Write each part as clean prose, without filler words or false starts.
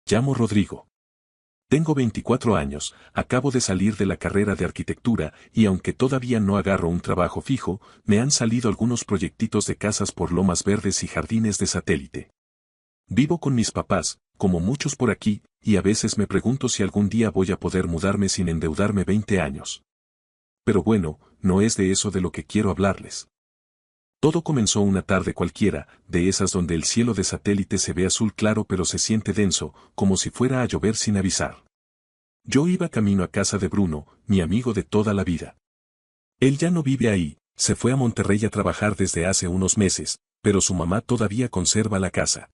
llamo Rodrigo. Tengo 24 años, acabo de salir de la carrera de arquitectura y aunque todavía no agarro un trabajo fijo, me han salido algunos proyectitos de casas por lomas verdes y jardines de satélite. Vivo con mis papás, como muchos por aquí, y a veces me pregunto si algún día voy a poder mudarme sin endeudarme 20 años. Pero bueno, no es de eso de lo que quiero hablarles. Todo comenzó una tarde cualquiera, de esas donde el cielo de satélite se ve azul claro pero se siente denso, como si fuera a llover sin avisar. Yo iba camino a casa de Bruno, mi amigo de toda la vida. Él ya no vive ahí, se fue a Monterrey a trabajar desde hace unos meses, pero su mamá todavía conserva la casa.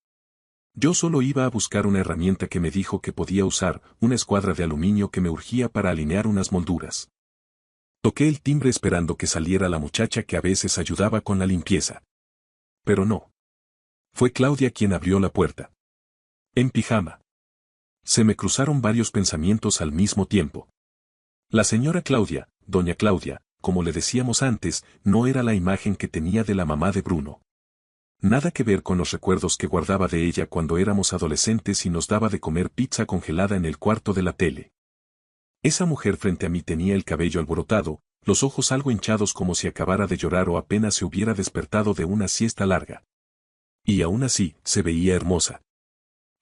Yo solo iba a buscar una herramienta que me dijo que podía usar, una escuadra de aluminio que me urgía para alinear unas molduras. Toqué el timbre esperando que saliera la muchacha que a veces ayudaba con la limpieza. Pero no. Fue Claudia quien abrió la puerta. En pijama. Se me cruzaron varios pensamientos al mismo tiempo. La señora Claudia, doña Claudia, como le decíamos antes, no era la imagen que tenía de la mamá de Bruno. Nada que ver con los recuerdos que guardaba de ella cuando éramos adolescentes y nos daba de comer pizza congelada en el cuarto de la tele. Esa mujer frente a mí tenía el cabello alborotado, los ojos algo hinchados como si acabara de llorar o apenas se hubiera despertado de una siesta larga. Y aún así, se veía hermosa.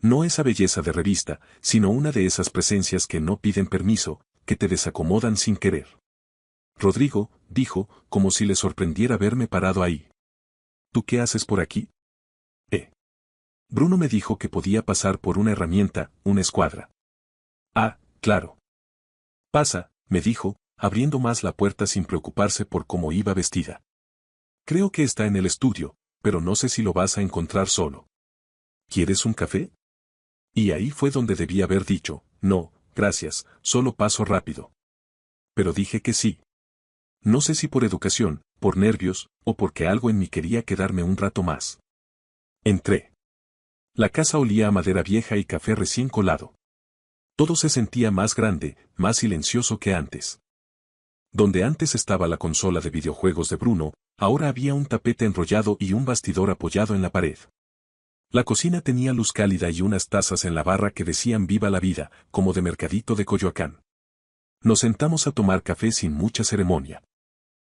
No esa belleza de revista, sino una de esas presencias que no piden permiso, que te desacomodan sin querer. Rodrigo, dijo, como si le sorprendiera verme parado ahí. ¿Tú qué haces por aquí? Bruno me dijo que podía pasar por una herramienta, una escuadra. Ah, claro. Pasa, me dijo, abriendo más la puerta sin preocuparse por cómo iba vestida. Creo que está en el estudio, pero no sé si lo vas a encontrar solo. ¿Quieres un café? Y ahí fue donde debí haber dicho, no, gracias, solo paso rápido. Pero dije que sí. No sé si por educación, por nervios, o porque algo en mí quería quedarme un rato más. Entré. La casa olía a madera vieja y café recién colado. Todo se sentía más grande, más silencioso que antes. Donde antes estaba la consola de videojuegos de Bruno, ahora había un tapete enrollado y un bastidor apoyado en la pared. La cocina tenía luz cálida y unas tazas en la barra que decían viva la vida, como de mercadito de Coyoacán. Nos sentamos a tomar café sin mucha ceremonia.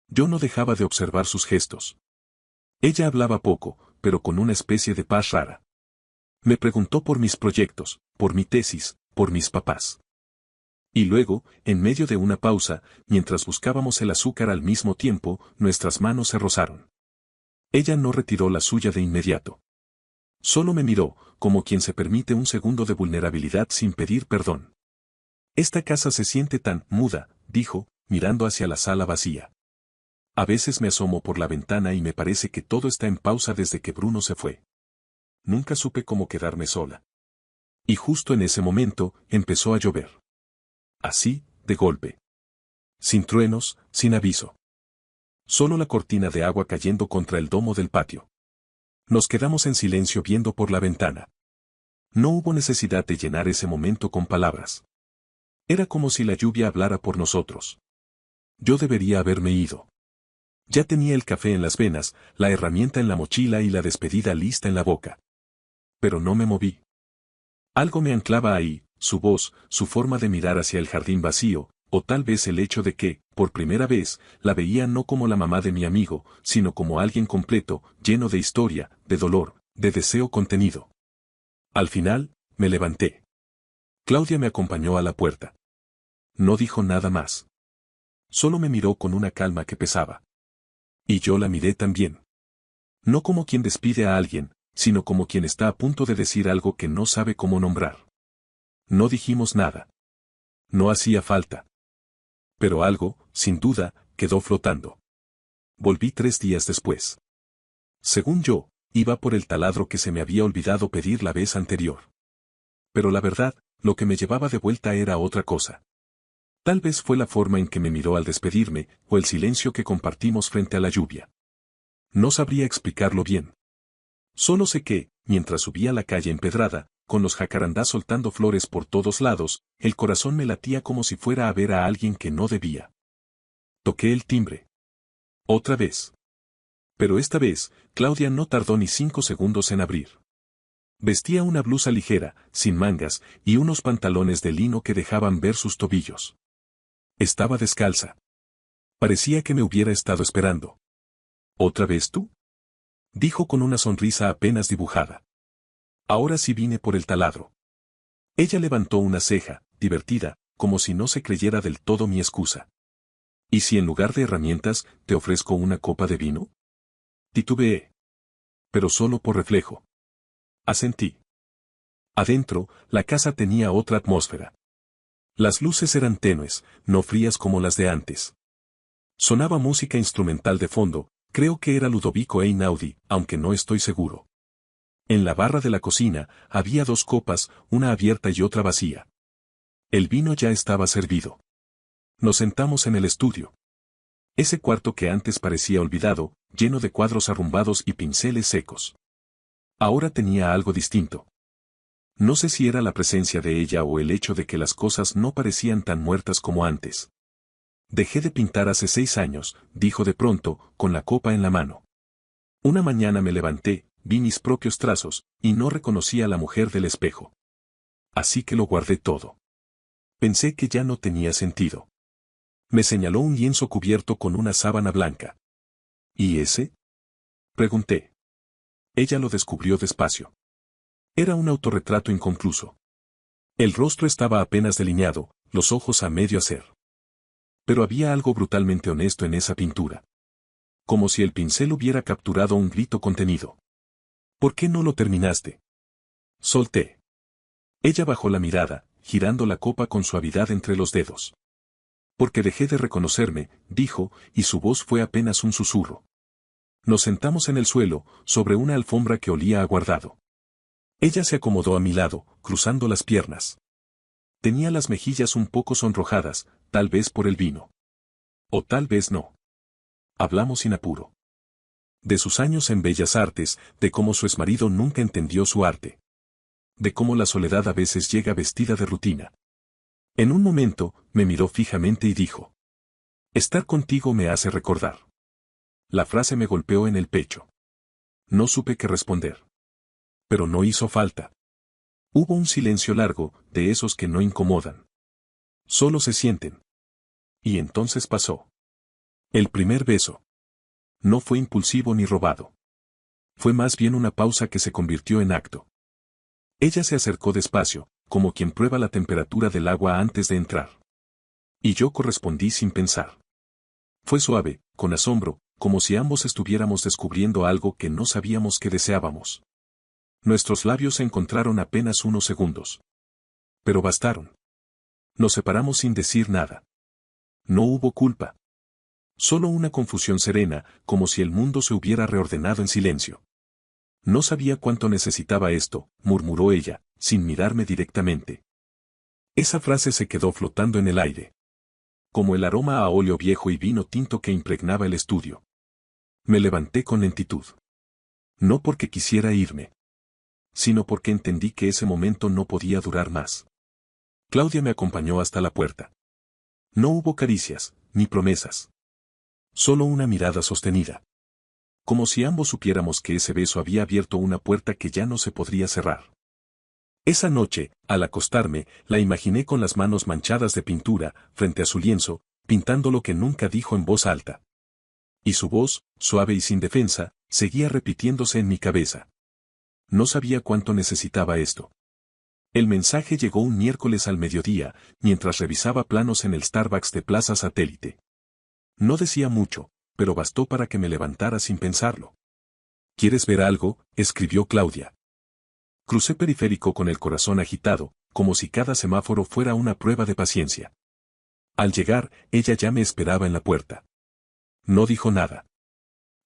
Yo no dejaba de observar sus gestos. Ella hablaba poco, pero con una especie de paz rara. Me preguntó por mis proyectos, por mi tesis, por mis papás. Y luego, en medio de una pausa, mientras buscábamos el azúcar al mismo tiempo, nuestras manos se rozaron. Ella no retiró la suya de inmediato. Solo me miró, como quien se permite un segundo de vulnerabilidad sin pedir perdón. Esta casa se siente tan muda, dijo, mirando hacia la sala vacía. A veces me asomo por la ventana y me parece que todo está en pausa desde que Bruno se fue. Nunca supe cómo quedarme sola. Y justo en ese momento, empezó a llover. Así, de golpe. Sin truenos, sin aviso. Solo la cortina de agua cayendo contra el domo del patio. Nos quedamos en silencio viendo por la ventana. No hubo necesidad de llenar ese momento con palabras. Era como si la lluvia hablara por nosotros. Yo debería haberme ido. Ya tenía el café en las venas, la herramienta en la mochila y la despedida lista en la boca. Pero no me moví. Algo me anclaba ahí, su voz, su forma de mirar hacia el jardín vacío, o tal vez el hecho de que, por primera vez, la veía no como la mamá de mi amigo, sino como alguien completo, lleno de historia, de dolor, de deseo contenido. Al final, me levanté. Claudia me acompañó a la puerta. No dijo nada más. Solo me miró con una calma que pesaba. Y yo la miré también. No como quien despide a alguien, sino como quien está a punto de decir algo que no sabe cómo nombrar. No dijimos nada. No hacía falta. Pero algo, sin duda, quedó flotando. Volví 3 días después. Según yo, iba por el taladro que se me había olvidado pedir la vez anterior. Pero la verdad, lo que me llevaba de vuelta era otra cosa. Tal vez fue la forma en que me miró al despedirme, o el silencio que compartimos frente a la lluvia. No sabría explicarlo bien. Solo sé que, mientras subía la calle empedrada, con los jacarandás soltando flores por todos lados, el corazón me latía como si fuera a ver a alguien que no debía. Toqué el timbre. Otra vez. Pero esta vez, Claudia no tardó ni 5 segundos en abrir. Vestía una blusa ligera, sin mangas, y unos pantalones de lino que dejaban ver sus tobillos. Estaba descalza. Parecía que me hubiera estado esperando. ¿Otra vez tú?, dijo con una sonrisa apenas dibujada. Ahora sí vine por el taladro. Ella levantó una ceja, divertida, como si no se creyera del todo mi excusa. ¿Y si en lugar de herramientas, te ofrezco una copa de vino? Titubeé. Pero solo por reflejo. Asentí. Adentro, la casa tenía otra atmósfera. Las luces eran tenues, no frías como las de antes. Sonaba música instrumental de fondo, creo que era Ludovico Einaudi, aunque no estoy seguro. En la barra de la cocina, había dos copas, una abierta y otra vacía. El vino ya estaba servido. Nos sentamos en el estudio. Ese cuarto que antes parecía olvidado, lleno de cuadros arrumbados y pinceles secos. Ahora tenía algo distinto. No sé si era la presencia de ella o el hecho de que las cosas no parecían tan muertas como antes. Dejé de pintar hace 6 años, dijo de pronto, con la copa en la mano. Una mañana me levanté, vi mis propios trazos, y no reconocí a la mujer del espejo. Así que lo guardé todo. Pensé que ya no tenía sentido. Me señaló un lienzo cubierto con una sábana blanca. ¿Y ese?, pregunté. Ella lo descubrió despacio. Era un autorretrato inconcluso. El rostro estaba apenas delineado, los ojos a medio hacer. Pero había algo brutalmente honesto en esa pintura. Como si el pincel hubiera capturado un grito contenido. ¿Por qué no lo terminaste?, solté. Ella bajó la mirada, girando la copa con suavidad entre los dedos. Porque dejé de reconocerme, dijo, y su voz fue apenas un susurro. Nos sentamos en el suelo, sobre una alfombra que olía a guardado. Ella se acomodó a mi lado, cruzando las piernas. Tenía las mejillas un poco sonrojadas, tal vez por el vino. O tal vez no. Hablamos sin apuro. De sus años en Bellas Artes, de cómo su exmarido nunca entendió su arte. De cómo la soledad a veces llega vestida de rutina. En un momento, me miró fijamente y dijo: estar contigo me hace recordar. La frase me golpeó en el pecho. No supe qué responder. Pero no hizo falta. Hubo un silencio largo, de esos que no incomodan. Solo se sienten. Y entonces pasó. El primer beso. No fue impulsivo ni robado. Fue más bien una pausa que se convirtió en acto. Ella se acercó despacio, como quien prueba la temperatura del agua antes de entrar. Y yo correspondí sin pensar. Fue suave, con asombro, como si ambos estuviéramos descubriendo algo que no sabíamos que deseábamos. Nuestros labios se encontraron apenas unos segundos. Pero bastaron. Nos separamos sin decir nada. No hubo culpa. Solo una confusión serena, como si el mundo se hubiera reordenado en silencio. No sabía cuánto necesitaba esto, murmuró ella, sin mirarme directamente. Esa frase se quedó flotando en el aire. Como el aroma a óleo viejo y vino tinto que impregnaba el estudio. Me levanté con lentitud. No porque quisiera irme, sino porque entendí que ese momento no podía durar más. Claudia me acompañó hasta la puerta. No hubo caricias, ni promesas. Solo una mirada sostenida. Como si ambos supiéramos que ese beso había abierto una puerta que ya no se podría cerrar. Esa noche, al acostarme, la imaginé con las manos manchadas de pintura, frente a su lienzo, pintando lo que nunca dijo en voz alta. Y su voz, suave y sin defensa, seguía repitiéndose en mi cabeza. No sabía cuánto necesitaba esto. El mensaje llegó un miércoles al mediodía, mientras revisaba planos en el Starbucks de Plaza Satélite. No decía mucho, pero bastó para que me levantara sin pensarlo. ¿Quieres ver algo?, escribió Claudia. Crucé Periférico con el corazón agitado, como si cada semáforo fuera una prueba de paciencia. Al llegar, ella ya me esperaba en la puerta. No dijo nada.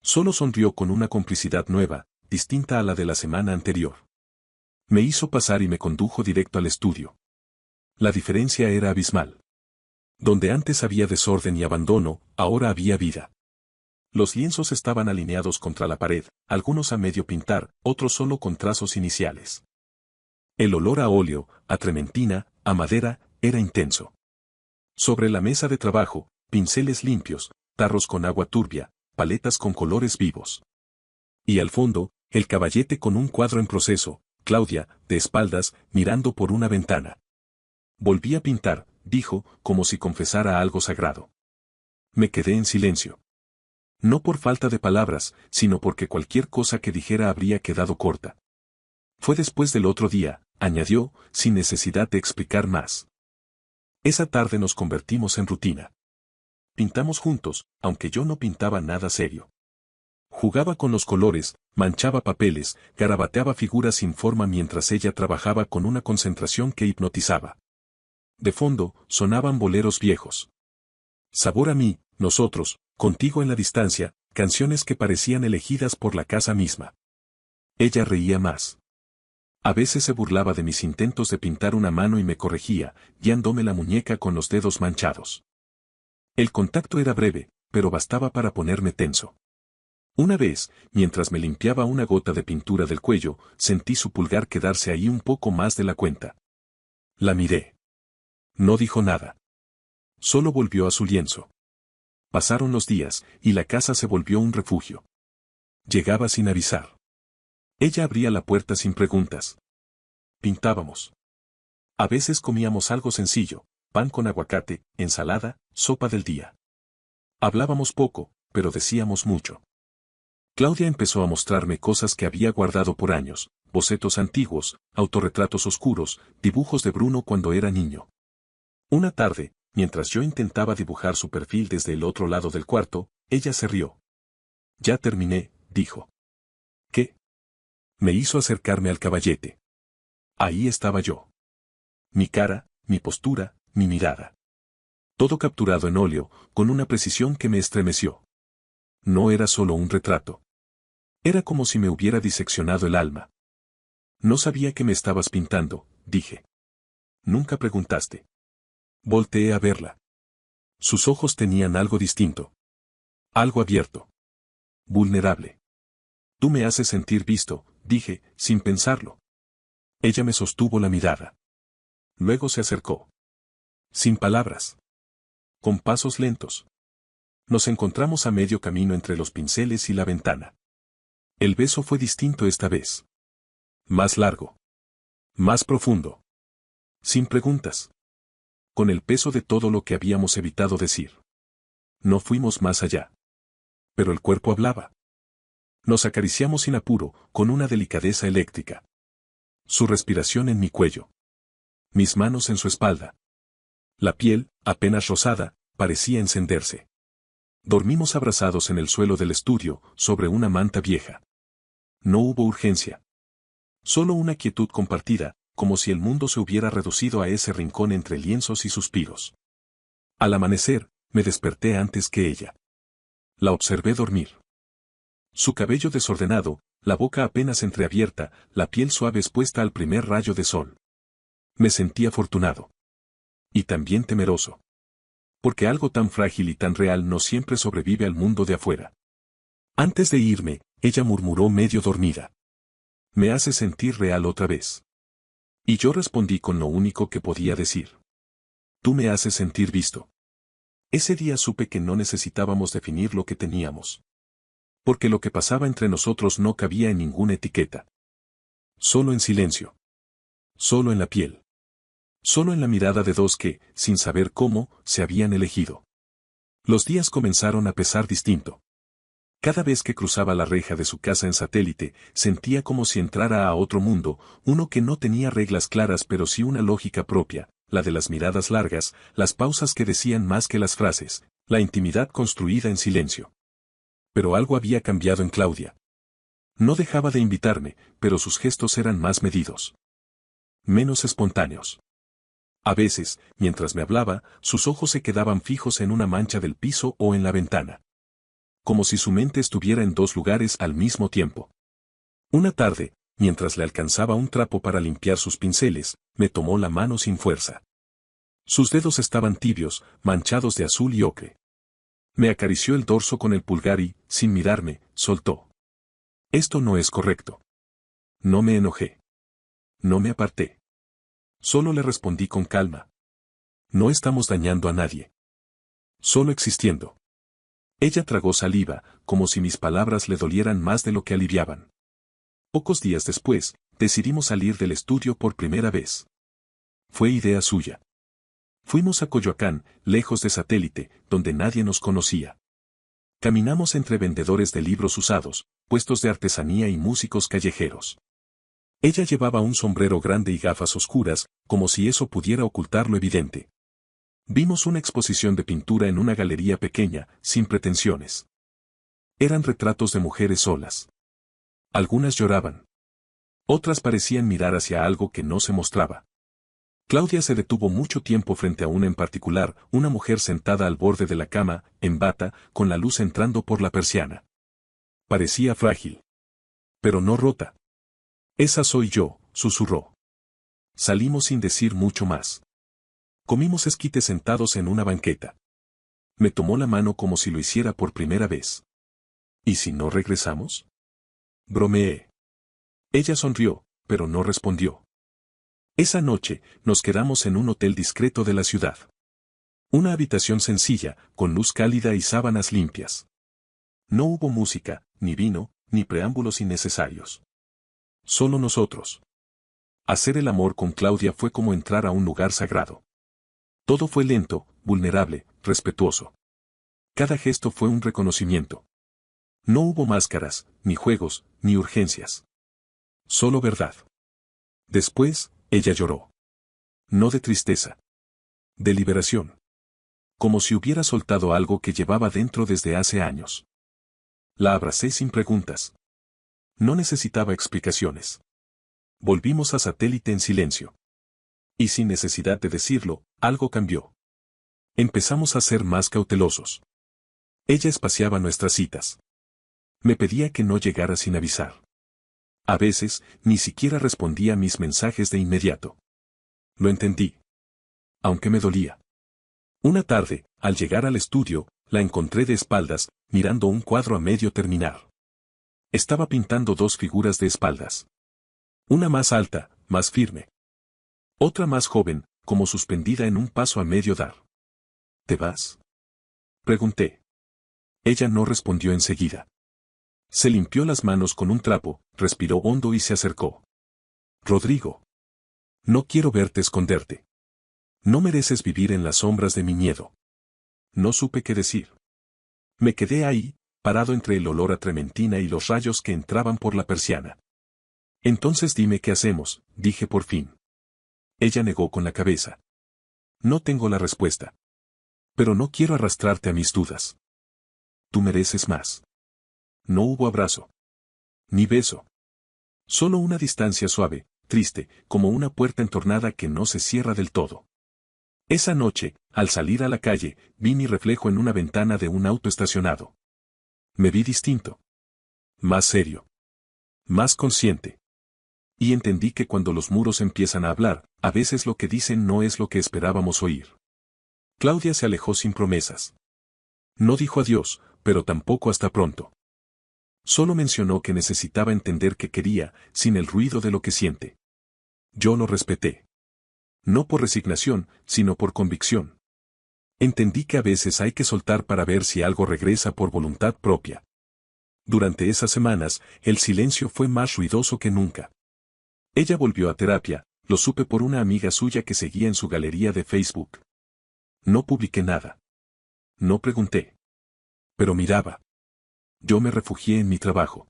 Solo sonrió con una complicidad nueva, distinta a la de la semana anterior. Me hizo pasar y me condujo directo al estudio. La diferencia era abismal. Donde antes había desorden y abandono, ahora había vida. Los lienzos estaban alineados contra la pared, algunos a medio pintar, otros solo con trazos iniciales. El olor a óleo, a trementina, a madera, era intenso. Sobre la mesa de trabajo, pinceles limpios, tarros con agua turbia, paletas con colores vivos. Y al fondo, el caballete con un cuadro en proceso, Claudia, de espaldas, mirando por una ventana. Volví a pintar, dijo, como si confesara algo sagrado. Me quedé en silencio. No por falta de palabras, sino porque cualquier cosa que dijera habría quedado corta. Fue después del otro día, añadió, sin necesidad de explicar más. Esa tarde nos convertimos en rutina. Pintamos juntos, aunque yo no pintaba nada serio. Jugaba con los colores, manchaba papeles, garabateaba figuras sin forma mientras ella trabajaba con una concentración que hipnotizaba. De fondo, sonaban boleros viejos. Sabor a mí, nosotros, contigo en la distancia, canciones que parecían elegidas por la casa misma. Ella reía más. A veces se burlaba de mis intentos de pintar una mano y me corregía, guiándome la muñeca con los dedos manchados. El contacto era breve, pero bastaba para ponerme tenso. Una vez, mientras me limpiaba una gota de pintura del cuello, sentí su pulgar quedarse ahí un poco más de la cuenta. La miré. No dijo nada. Solo volvió a su lienzo. Pasaron los días, y la casa se volvió un refugio. Llegaba sin avisar. Ella abría la puerta sin preguntas. Pintábamos. A veces comíamos algo sencillo, pan con aguacate, ensalada, sopa del día. Hablábamos poco, pero decíamos mucho. Claudia empezó a mostrarme cosas que había guardado por años, bocetos antiguos, autorretratos oscuros, dibujos de Bruno cuando era niño. Una tarde, mientras yo intentaba dibujar su perfil desde el otro lado del cuarto, ella se rió. Ya terminé, dijo. ¿Qué? Me hizo acercarme al caballete. Ahí estaba yo. Mi cara, mi postura, mi mirada. Todo capturado en óleo, con una precisión que me estremeció. No era solo un retrato. Era como si me hubiera diseccionado el alma. No sabía que me estabas pintando, dije. Nunca preguntaste. Volteé a verla. Sus ojos tenían algo distinto. Algo abierto. Vulnerable. Tú me haces sentir visto, dije, sin pensarlo. Ella me sostuvo la mirada. Luego se acercó. Sin palabras. Con pasos lentos. Nos encontramos a medio camino entre los pinceles y la ventana. El beso fue distinto esta vez. Más largo. Más profundo. Sin preguntas. Con el peso de todo lo que habíamos evitado decir. No fuimos más allá. Pero el cuerpo hablaba. Nos acariciamos sin apuro, con una delicadeza eléctrica. Su respiración en mi cuello. Mis manos en su espalda. La piel, apenas rosada, parecía encenderse. Dormimos abrazados en el suelo del estudio, sobre una manta vieja. No hubo urgencia. Solo una quietud compartida, como si el mundo se hubiera reducido a ese rincón entre lienzos y suspiros. Al amanecer, me desperté antes que ella. La observé dormir. Su cabello desordenado, la boca apenas entreabierta, la piel suave expuesta al primer rayo de sol. Me sentí afortunado. Y también temeroso. Porque algo tan frágil y tan real no siempre sobrevive al mundo de afuera. Antes de irme, ella murmuró medio dormida. Me hace sentir real otra vez. Y yo respondí con lo único que podía decir. Tú me haces sentir visto. Ese día supe que no necesitábamos definir lo que teníamos. Porque lo que pasaba entre nosotros no cabía en ninguna etiqueta. Solo en silencio. Solo en la piel. Solo en la mirada de dos que, sin saber cómo, se habían elegido. Los días comenzaron a pesar distinto. Cada vez que cruzaba la reja de su casa en satélite, sentía como si entrara a otro mundo, uno que no tenía reglas claras pero sí una lógica propia, la de las miradas largas, las pausas que decían más que las frases, la intimidad construida en silencio. Pero algo había cambiado en Claudia. No dejaba de invitarme, pero sus gestos eran más medidos. Menos espontáneos. A veces, mientras me hablaba, sus ojos se quedaban fijos en una mancha del piso o en la ventana. Como si su mente estuviera en dos lugares al mismo tiempo. Una tarde, mientras le alcanzaba un trapo para limpiar sus pinceles, me tomó la mano sin fuerza. Sus dedos estaban tibios, manchados de azul y ocre. Me acarició el dorso con el pulgar y, sin mirarme, soltó. Esto no es correcto. No me enojé. No me aparté. Solo le respondí con calma. No estamos dañando a nadie. Solo existiendo. Ella tragó saliva, como si mis palabras le dolieran más de lo que aliviaban. Pocos días después, decidimos salir del estudio por primera vez. Fue idea suya. Fuimos a Coyoacán, lejos de Satélite, donde nadie nos conocía. Caminamos entre vendedores de libros usados, puestos de artesanía y músicos callejeros. Ella llevaba un sombrero grande y gafas oscuras, como si eso pudiera ocultar lo evidente. Vimos una exposición de pintura en una galería pequeña, sin pretensiones. Eran retratos de mujeres solas. Algunas lloraban. Otras parecían mirar hacia algo que no se mostraba. Claudia se detuvo mucho tiempo frente a una en particular, una mujer sentada al borde de la cama, en bata, con la luz entrando por la persiana. Parecía frágil. Pero no rota. Esa soy yo, susurró. Salimos sin decir mucho más. Comimos esquites sentados en una banqueta. Me tomó la mano como si lo hiciera por primera vez. ¿Y si no regresamos? Bromeé. Ella sonrió, pero no respondió. Esa noche, nos quedamos en un hotel discreto de la ciudad. Una habitación sencilla, con luz cálida y sábanas limpias. No hubo música, ni vino, ni preámbulos innecesarios. Solo nosotros. Hacer el amor con Claudia fue como entrar a un lugar sagrado. Todo fue lento, vulnerable, respetuoso. Cada gesto fue un reconocimiento. No hubo máscaras, ni juegos, ni urgencias. Solo verdad. Después, ella lloró. No de tristeza. De liberación. Como si hubiera soltado algo que llevaba dentro desde hace años. La abracé sin preguntas. No necesitaba explicaciones. Volvimos a Satélite en silencio. Y sin necesidad de decirlo, algo cambió. Empezamos a ser más cautelosos. Ella espaciaba nuestras citas. Me pedía que no llegara sin avisar. A veces, ni siquiera respondía a mis mensajes de inmediato. Lo entendí. Aunque me dolía. Una tarde, al llegar al estudio, la encontré de espaldas, mirando un cuadro a medio terminar. Estaba pintando dos figuras de espaldas. Una más alta, más firme. Otra más joven, como suspendida en un paso a medio dar. ¿Te vas? Pregunté. Ella no respondió enseguida. Se limpió las manos con un trapo, respiró hondo y se acercó. Rodrigo. No quiero verte esconderte. No mereces vivir en las sombras de mi miedo. No supe qué decir. Me quedé ahí, parado entre el olor a trementina y los rayos que entraban por la persiana. Entonces dime qué hacemos, dije por fin. Ella negó con la cabeza. No tengo la respuesta. Pero no quiero arrastrarte a mis dudas. Tú mereces más. No hubo abrazo. Ni beso. Solo una distancia suave, triste, como una puerta entornada que no se cierra del todo. Esa noche, al salir a la calle, vi mi reflejo en una ventana de un auto estacionado. Me vi distinto. Más serio. Más consciente. Y entendí que cuando los muros empiezan a hablar, a veces lo que dicen no es lo que esperábamos oír. Claudia se alejó sin promesas. No dijo adiós, pero tampoco hasta pronto. Solo mencionó que necesitaba entender que quería, sin el ruido de lo que siente. Yo lo respeté. No por resignación, sino por convicción. Entendí que a veces hay que soltar para ver si algo regresa por voluntad propia. Durante esas semanas, el silencio fue más ruidoso que nunca. Ella volvió a terapia, lo supe por una amiga suya que seguía en su galería de Facebook. No publiqué nada. No pregunté. Pero miraba. Yo me refugié en mi trabajo.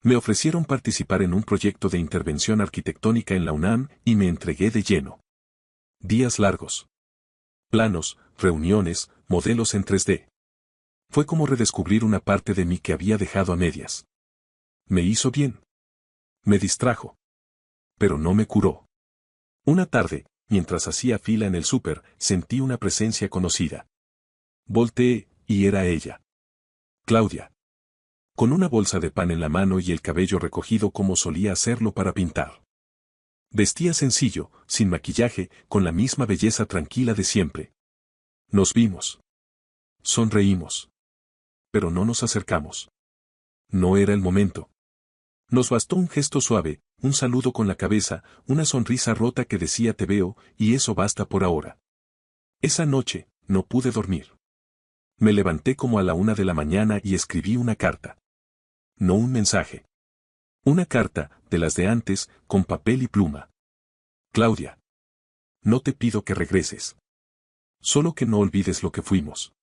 Me ofrecieron participar en un proyecto de intervención arquitectónica en la UNAM y me entregué de lleno. Días largos. Planos, reuniones, modelos en 3D. Fue como redescubrir una parte de mí que había dejado a medias. Me hizo bien. Me distrajo. Pero no me curó. Una tarde, mientras hacía fila en el súper, sentí una presencia conocida. Volteé, y era ella. Claudia. Con una bolsa de pan en la mano y el cabello recogido como solía hacerlo para pintar. Vestía sencillo, sin maquillaje, con la misma belleza tranquila de siempre. Nos vimos. Sonreímos. Pero no nos acercamos. No era el momento. Nos bastó un gesto suave, un saludo con la cabeza, una sonrisa rota que decía te veo, y eso basta por ahora. Esa noche, no pude dormir. Me levanté como a la 1 de la mañana y escribí una carta. No un mensaje. Una carta, de las de antes, con papel y pluma. Claudia. No te pido que regreses. Solo que no olvides lo que fuimos.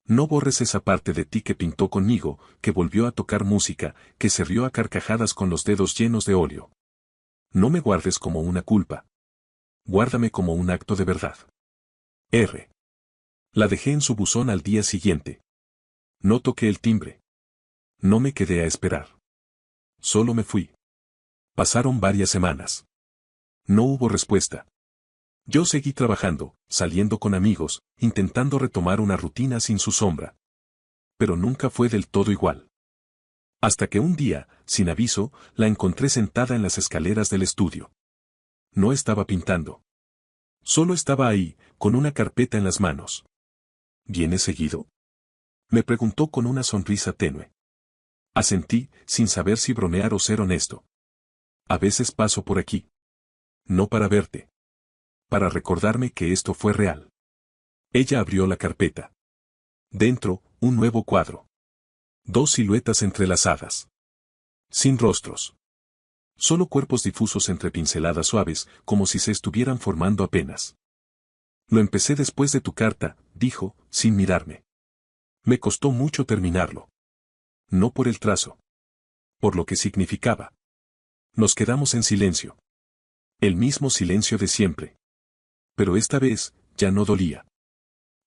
No borres esa parte de ti que pintó conmigo, que volvió a tocar música, que se rió a carcajadas con los dedos llenos de óleo. No me guardes como una culpa. Guárdame como un acto de verdad. R. La dejé en su buzón al día siguiente. No toqué el timbre. No me quedé a esperar. Solo me fui. Pasaron varias semanas. No hubo respuesta. Yo seguí trabajando, saliendo con amigos, intentando retomar una rutina sin su sombra. Pero nunca fue del todo igual. Hasta que un día, sin aviso, la encontré sentada en las escaleras del estudio. No estaba pintando. Solo estaba ahí, con una carpeta en las manos. ¿Vienes seguido? Me preguntó con una sonrisa tenue. Asentí, sin saber si bromear o ser honesto. A veces paso por aquí. No para verte. Para recordarme que esto fue real. Ella abrió la carpeta. Dentro, un nuevo cuadro. 2 siluetas entrelazadas. Sin rostros. Solo cuerpos difusos entre pinceladas suaves, como si se estuvieran formando apenas. Lo empecé después de tu carta, dijo, sin mirarme. Me costó mucho terminarlo. No por el trazo. Por lo que significaba. Nos quedamos en silencio. El mismo silencio de siempre. Pero esta vez, ya no dolía.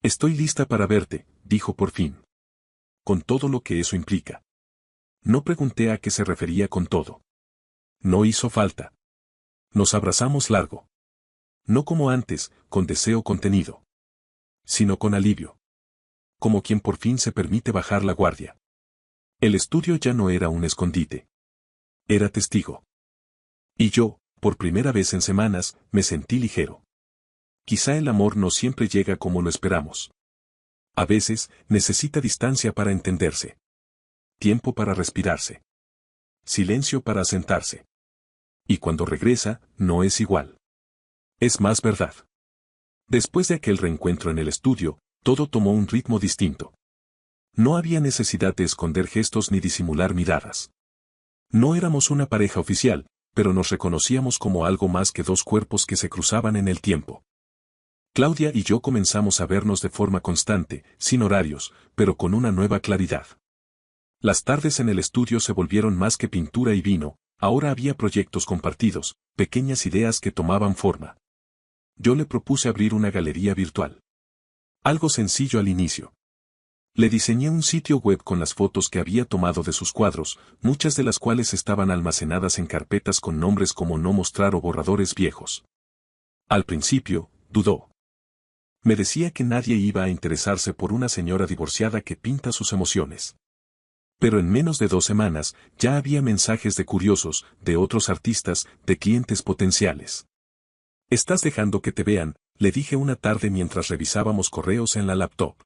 Estoy lista para verte, dijo por fin. Con todo lo que eso implica. No pregunté a qué se refería con todo. No hizo falta. Nos abrazamos largo. No como antes, con deseo contenido. Sino con alivio. Como quien por fin se permite bajar la guardia. El estudio ya no era un escondite. Era testigo. Y yo, por primera vez en semanas, me sentí ligero. Quizá el amor no siempre llega como lo esperamos. A veces, necesita distancia para entenderse. Tiempo para respirarse. Silencio para asentarse. Y cuando regresa, no es igual. Es más verdad. Después de aquel reencuentro en el estudio, todo tomó un ritmo distinto. No había necesidad de esconder gestos ni disimular miradas. No éramos una pareja oficial, pero nos reconocíamos como algo más que 2 cuerpos que se cruzaban en el tiempo. Claudia y yo comenzamos a vernos de forma constante, sin horarios, pero con una nueva claridad. Las tardes en el estudio se volvieron más que pintura y vino, ahora había proyectos compartidos, pequeñas ideas que tomaban forma. Yo le propuse abrir una galería virtual. Algo sencillo al inicio. Le diseñé un sitio web con las fotos que había tomado de sus cuadros, muchas de las cuales estaban almacenadas en carpetas con nombres como no mostrar o borradores viejos. Al principio, dudó. Me decía que nadie iba a interesarse por una señora divorciada que pinta sus emociones. Pero en menos de 2 semanas, ya había mensajes de curiosos, de otros artistas, de clientes potenciales. «Estás dejando que te vean», le dije una tarde mientras revisábamos correos en la laptop.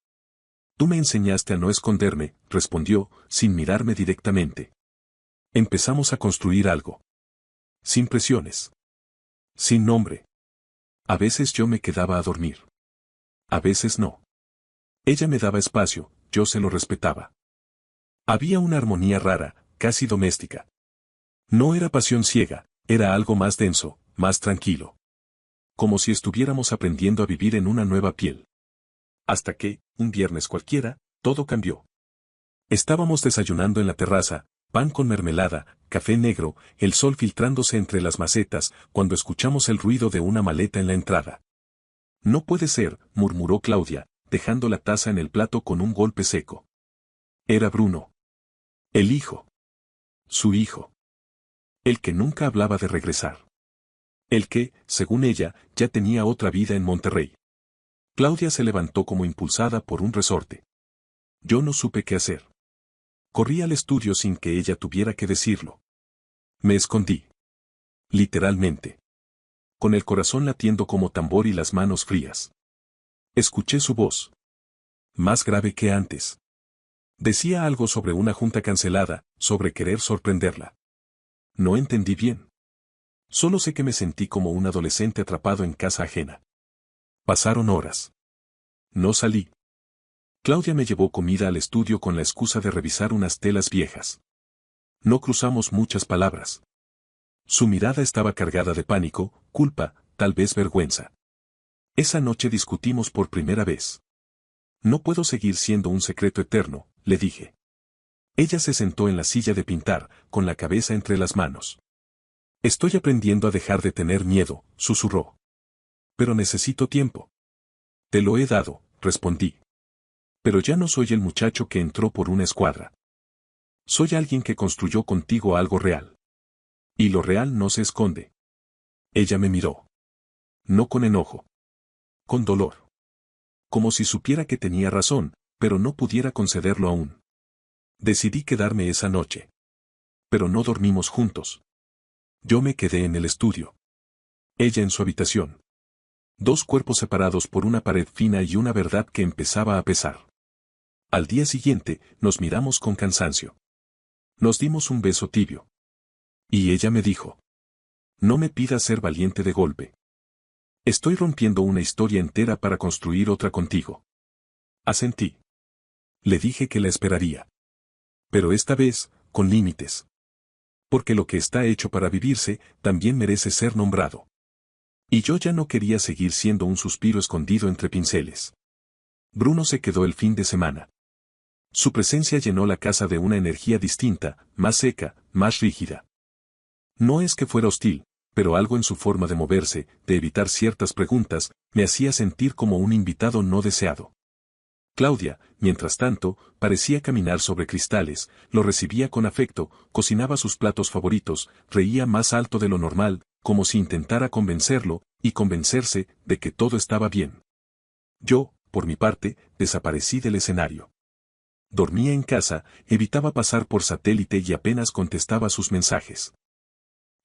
«Tú me enseñaste a no esconderme», respondió, sin mirarme directamente. Empezamos a construir algo. Sin presiones. Sin nombre. A veces yo me quedaba a dormir. A veces no. Ella me daba espacio, yo se lo respetaba. Había una armonía rara, casi doméstica. No era pasión ciega, era algo más denso, más tranquilo. Como si estuviéramos aprendiendo a vivir en una nueva piel. Hasta que, un viernes cualquiera, todo cambió. Estábamos desayunando en la terraza, pan con mermelada, café negro, el sol filtrándose entre las macetas, cuando escuchamos el ruido de una maleta en la entrada. «No puede ser», murmuró Claudia, dejando la taza en el plato con un golpe seco. Era Bruno. El hijo. Su hijo. El que nunca hablaba de regresar. El que, según ella, ya tenía otra vida en Monterrey. Claudia se levantó como impulsada por un resorte. Yo no supe qué hacer. Corrí al estudio sin que ella tuviera que decirlo. Me escondí. Literalmente. Con el corazón latiendo como tambor y las manos frías. Escuché su voz. Más grave que antes. Decía algo sobre una junta cancelada, sobre querer sorprenderla. No entendí bien. Solo sé que me sentí como un adolescente atrapado en casa ajena. Pasaron horas. No salí. Claudia me llevó comida al estudio con la excusa de revisar unas telas viejas. No cruzamos muchas palabras. Su mirada estaba cargada de pánico, culpa, tal vez vergüenza. Esa noche discutimos por primera vez. No puedo seguir siendo un secreto eterno, le dije. Ella se sentó en la silla de pintar, con la cabeza entre las manos. Estoy aprendiendo a dejar de tener miedo, susurró. Pero necesito tiempo. Te lo he dado, respondí. Pero ya no soy el muchacho que entró por una escuadra. Soy alguien que construyó contigo algo real. Y lo real no se esconde. Ella me miró. No con enojo. Con dolor. Como si supiera que tenía razón, pero no pudiera concederlo aún. Decidí quedarme esa noche. Pero no dormimos juntos. Yo me quedé en el estudio. Ella en su habitación. Dos cuerpos separados por una pared fina y una verdad que empezaba a pesar. Al día siguiente, nos miramos con cansancio. Nos dimos un beso tibio. Y ella me dijo. No me pidas ser valiente de golpe. Estoy rompiendo una historia entera para construir otra contigo. Asentí. Le dije que la esperaría. Pero esta vez, con límites. Porque lo que está hecho para vivirse, también merece ser nombrado. Y yo ya no quería seguir siendo un suspiro escondido entre pinceles. Bruno se quedó el fin de semana. Su presencia llenó la casa de una energía distinta, más seca, más rígida. No es que fuera hostil, pero algo en su forma de moverse, de evitar ciertas preguntas, me hacía sentir como un invitado no deseado. Claudia, mientras tanto, parecía caminar sobre cristales, lo recibía con afecto, cocinaba sus platos favoritos, reía más alto de lo normal, como si intentara convencerlo, y convencerse, de que todo estaba bien. Yo, por mi parte, desaparecí del escenario. Dormía en casa, evitaba pasar por satélite y apenas contestaba sus mensajes.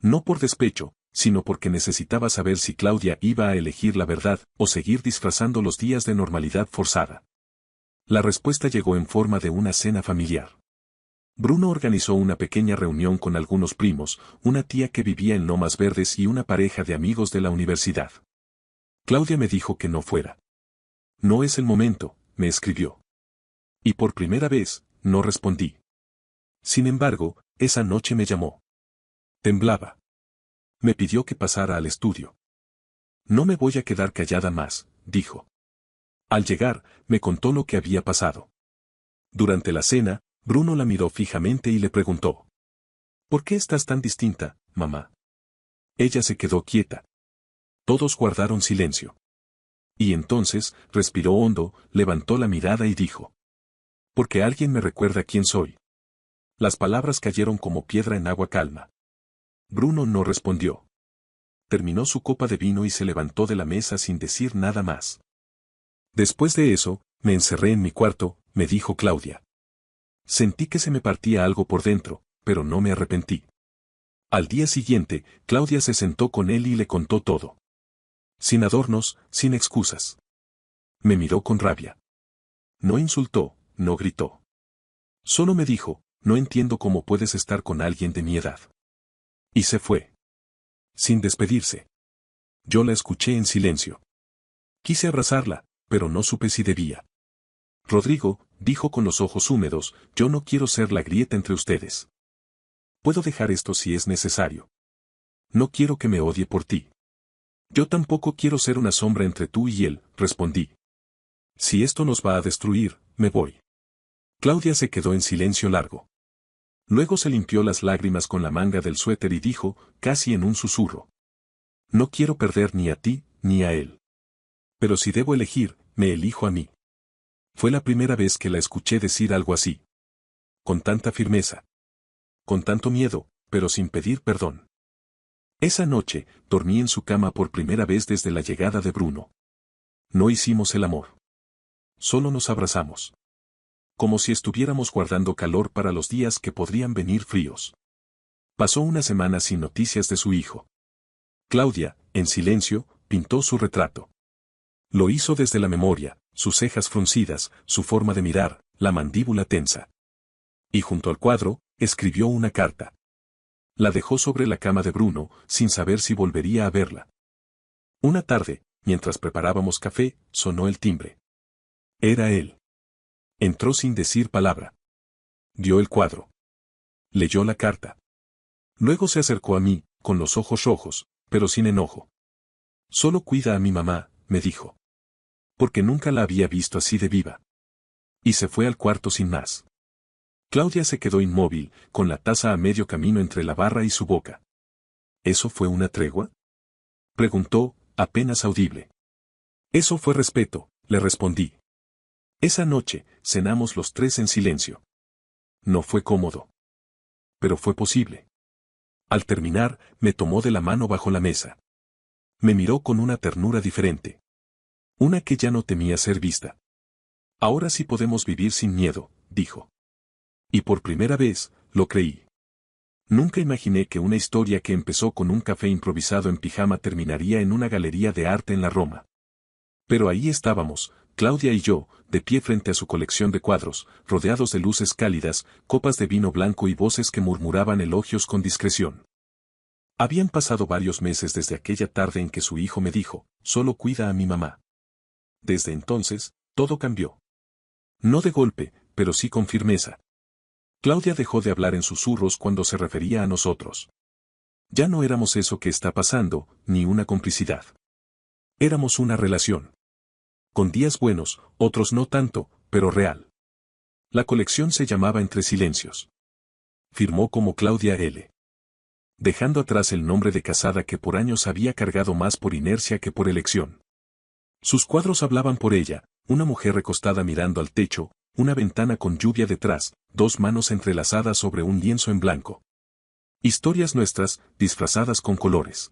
No por despecho, sino porque necesitaba saber si Claudia iba a elegir la verdad, o seguir disfrazando los días de normalidad forzada. La respuesta llegó en forma de una cena familiar. Bruno organizó una pequeña reunión con algunos primos, una tía que vivía en Lomas Verdes y una pareja de amigos de la universidad. Claudia me dijo que no fuera. No es el momento, me escribió. Y por primera vez, no respondí. Sin embargo, esa noche me llamó. Temblaba. Me pidió que pasara al estudio. No me voy a quedar callada más, dijo. Al llegar, me contó lo que había pasado. Durante la cena, Bruno la miró fijamente y le preguntó. ¿Por qué estás tan distinta, mamá? Ella se quedó quieta. Todos guardaron silencio. Y entonces, respiró hondo, levantó la mirada y dijo. Porque alguien me recuerda quién soy. Las palabras cayeron como piedra en agua calma. Bruno no respondió. Terminó su copa de vino y se levantó de la mesa sin decir nada más. Después de eso, me encerré en mi cuarto, me dijo Claudia. Sentí que se me partía algo por dentro, pero no me arrepentí. Al día siguiente, Claudia se sentó con él y le contó todo. Sin adornos, sin excusas. Me miró con rabia. No insultó, no gritó. Solo me dijo, no entiendo cómo puedes estar con alguien de mi edad. Y se fue. Sin despedirse. Yo la escuché en silencio. Quise abrazarla, pero no supe si debía. Rodrigo, dijo con los ojos húmedos, yo no quiero ser la grieta entre ustedes. Puedo dejar esto si es necesario. No quiero que me odie por ti. Yo tampoco quiero ser una sombra entre tú y él, respondí. Si esto nos va a destruir, me voy. Claudia se quedó en silencio largo. Luego se limpió las lágrimas con la manga del suéter y dijo, casi en un susurro. No quiero perder ni a ti, ni a él. Pero si debo elegir, me elijo a mí. Fue la primera vez que la escuché decir algo así. Con tanta firmeza. Con tanto miedo, pero sin pedir perdón. Esa noche, dormí en su cama por primera vez desde la llegada de Bruno. No hicimos el amor. Solo nos abrazamos. Como si estuviéramos guardando calor para los días que podrían venir fríos. Pasó una semana sin noticias de su hijo. Claudia, en silencio, pintó su retrato. Lo hizo desde la memoria, sus cejas fruncidas, su forma de mirar, la mandíbula tensa. Y junto al cuadro, escribió una carta. La dejó sobre la cama de Bruno, sin saber si volvería a verla. Una tarde, mientras preparábamos café, sonó el timbre. Era él. Entró sin decir palabra. Dio el cuadro. Leyó la carta. Luego se acercó a mí, con los ojos rojos, pero sin enojo. Solo cuida a mi mamá, me dijo. Porque nunca la había visto así de viva. Y se fue al cuarto sin más. Claudia se quedó inmóvil, con la taza a medio camino entre la barra y su boca. ¿Eso fue una tregua?, preguntó, apenas audible. Eso fue respeto, le respondí. Esa noche, cenamos los tres en silencio. No fue cómodo. Pero fue posible. Al terminar, me tomó de la mano bajo la mesa. Me miró con una ternura diferente. Una que ya no temía ser vista. Ahora sí podemos vivir sin miedo, dijo. Y por primera vez, lo creí. Nunca imaginé que una historia que empezó con un café improvisado en pijama terminaría en una galería de arte en la Roma. Pero ahí estábamos, Claudia y yo, de pie frente a su colección de cuadros, rodeados de luces cálidas, copas de vino blanco y voces que murmuraban elogios con discreción. Habían pasado varios meses desde aquella tarde en que su hijo me dijo, solo cuida a mi mamá. Desde entonces, todo cambió. No de golpe, pero sí con firmeza. Claudia dejó de hablar en susurros cuando se refería a nosotros. Ya no éramos eso que está pasando, ni una complicidad. Éramos una relación. Con días buenos, otros no tanto, pero real. La colección se llamaba Entre Silencios. Firmó como Claudia L., dejando atrás el nombre de casada que por años había cargado más por inercia que por elección. Sus cuadros hablaban por ella, una mujer recostada mirando al techo, una ventana con lluvia detrás, dos manos entrelazadas sobre un lienzo en blanco. Historias nuestras, disfrazadas con colores.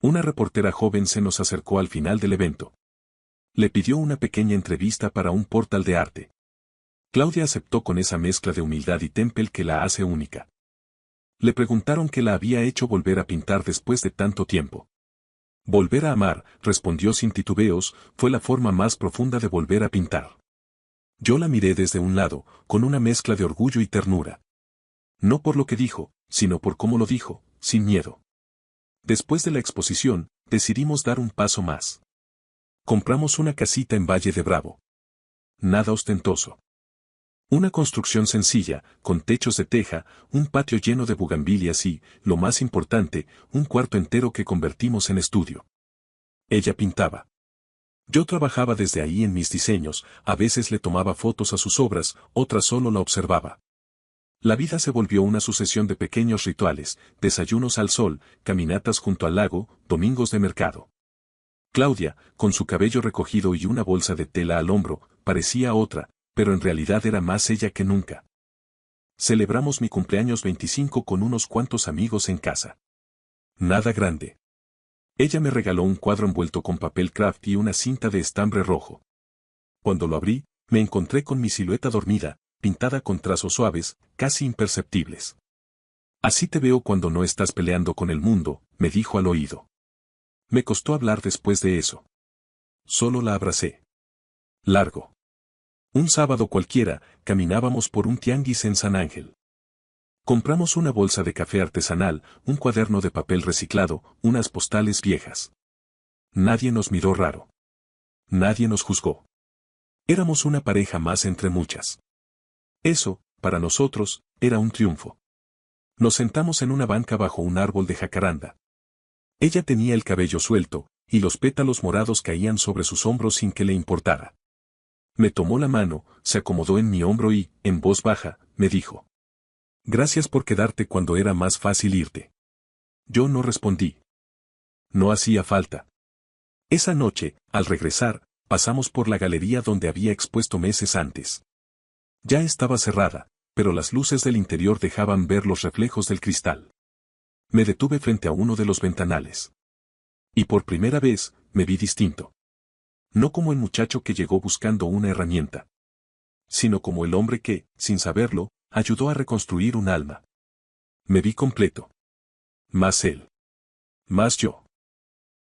Una reportera joven se nos acercó al final del evento. Le pidió una pequeña entrevista para un portal de arte. Claudia aceptó con esa mezcla de humildad y temple que la hace única. Le preguntaron qué la había hecho volver a pintar después de tanto tiempo. Volver a amar, respondió sin titubeos, fue la forma más profunda de volver a pintar. Yo la miré desde un lado, con una mezcla de orgullo y ternura. No por lo que dijo, sino por cómo lo dijo, sin miedo. Después de la exposición, decidimos dar un paso más. Compramos una casita en Valle de Bravo. Nada ostentoso. Una construcción sencilla, con techos de teja, un patio lleno de bugambilias y, lo más importante, un cuarto entero que convertimos en estudio. Ella pintaba. Yo trabajaba desde ahí en mis diseños, a veces le tomaba fotos a sus obras, otras solo la observaba. La vida se volvió una sucesión de pequeños rituales, desayunos al sol, caminatas junto al lago, domingos de mercado. Claudia, con su cabello recogido y una bolsa de tela al hombro, parecía otra, pero en realidad era más ella que nunca. Celebramos mi cumpleaños 25 con unos cuantos amigos en casa. Nada grande. Ella me regaló un cuadro envuelto con papel craft y una cinta de estambre rojo. Cuando lo abrí, me encontré con mi silueta dormida, pintada con trazos suaves, casi imperceptibles. Así te veo cuando no estás peleando con el mundo, me dijo al oído. Me costó hablar después de eso. Solo la abracé. Largo. Un sábado cualquiera, caminábamos por un tianguis en San Ángel. Compramos una bolsa de café artesanal, un cuaderno de papel reciclado, unas postales viejas. Nadie nos miró raro. Nadie nos juzgó. Éramos una pareja más entre muchas. Eso, para nosotros, era un triunfo. Nos sentamos en una banca bajo un árbol de jacaranda. Ella tenía el cabello suelto, y los pétalos morados caían sobre sus hombros sin que le importara. Me tomó la mano, se acomodó en mi hombro y, en voz baja, me dijo: Gracias por quedarte cuando era más fácil irte. Yo no respondí. No hacía falta. Esa noche, al regresar, pasamos por la galería donde había expuesto meses antes. Ya estaba cerrada, pero las luces del interior dejaban ver los reflejos del cristal. Me detuve frente a uno de los ventanales. Y por primera vez, me vi distinto. No como el muchacho que llegó buscando una herramienta, sino como el hombre que, sin saberlo, ayudó a reconstruir un alma. Me vi completo. Más él. Más yo.